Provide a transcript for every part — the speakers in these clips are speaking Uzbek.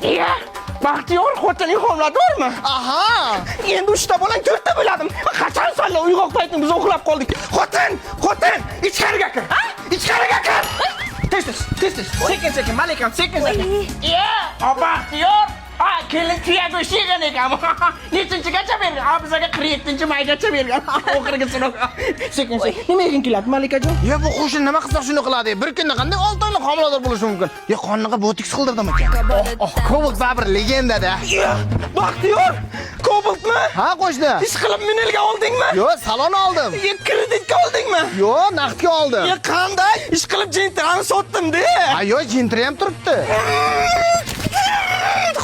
Ya, Baxtiyor xotining homiladormi? Aha! Endi 3 ta bolang 4 ta bo'ladim. Qachon senlar uyg'oq paytni biz uxlab qoldik. Xotin, ichkariga kir. Ichkariga kir. Tez. Sekin, malikam, sekin. Ya, Baxtiyor. Kelin tuya go'shtigan ekan. Nechinchigacha bergan? Bizga 47-maygacha bergan. Oxirgisini. Sekin. Nimaga keladi, Malikajon? Ya bu qo'shin nima qilsa shuni qiladi? Bir kunda qanday 6 oylik homilador bo'lishi mumkin? Ya qoniga botoks qildirdim ekan. Cobalt baribir legenda-da. Ya, Baxtiyor. Cobaltmi? Ha, qo'shni. Ish qilib minilga oldingmi? Yo, salon oldim. Kreditga oldingmi? Yo, naqdga oldim. Ya qanday? Ish qilib jentrani sotdim-da. Ha, yo, jentri ham turibdi.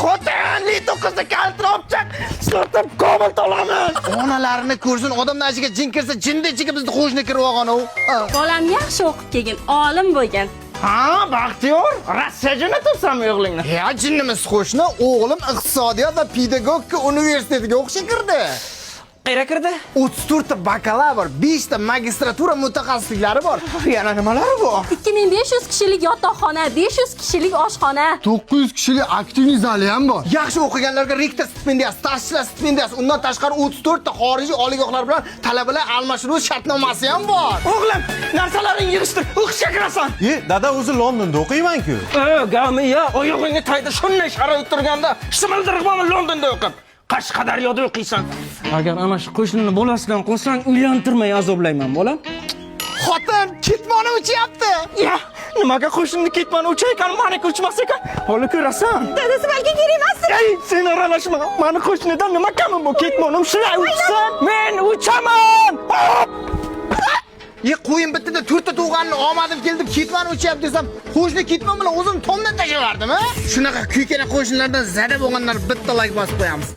Xotin, litoqizda kaltrobchaq. Sotib Cobalt olaman. Onalarini ko'rsin, odamning ichiga jin kirsa, jinni ichiga bizni qo'shni kirib olgan u. Bolam yaxshi o'qib kelgan, olim bo'lgan. Ha, Baxtiyor, Rossiyaga jo'natyapsanmi o'g'lingni? Ya jinnimiz qo'shni, o'g'lim iqtisodiyot va pedagogika universitetiga o'qishga kirdi. Qayerga kirdi? 34 ta bakalavr, 5 ta magistratura mutaxassisliklari bor. Yana nimalari bor? 2500 kishilik yotoqxona, 500 kishilik oshxona. 900 kishilik aktivniy zali ham bor. Yaxshi o'qiganlarga rektor stipendiyasi, stajchilar stipendiyasi, undan tashqari 34 ta xorijiy oliygohlar bilan talabalar almashinuv shartnomasi ham bor. O'g'lim, narsalaring yig'ishtir, o'qishga kirasan. Dada o'zi Londonda o'qiyman-ku. Gamiya, oyog'ingga tayda shunday sharoit turganda, shimildirib bo'lma Londonda o'qib. Qashqadaryoda o'qiysan. Agar ana shu qo'shnini bolasidan qo'ysang, uylantirmay azoblayman, bolam. Xotin ketmoni uchyapti. Ya, nimaga qo'shnini ketmoni uchaykan, meniki uchmas ekan? Holi ko'rasan. Dadasi balki kerak emas. Ey, sen aralashma. Meni qo'shnidan nima kami bu? Ketmonim shunday uchsin. Men uchaman. Ye qo'yim bittada 4 ta tug'anni omadim keldim ketmoni uchyapti desam, qo'shni ketmon bilan o'zim tomdan tashlaverdim, ha? Shunaqa kuykana qo'shnilardan zada bo'lganlar bitta like bosib qo'yamiz.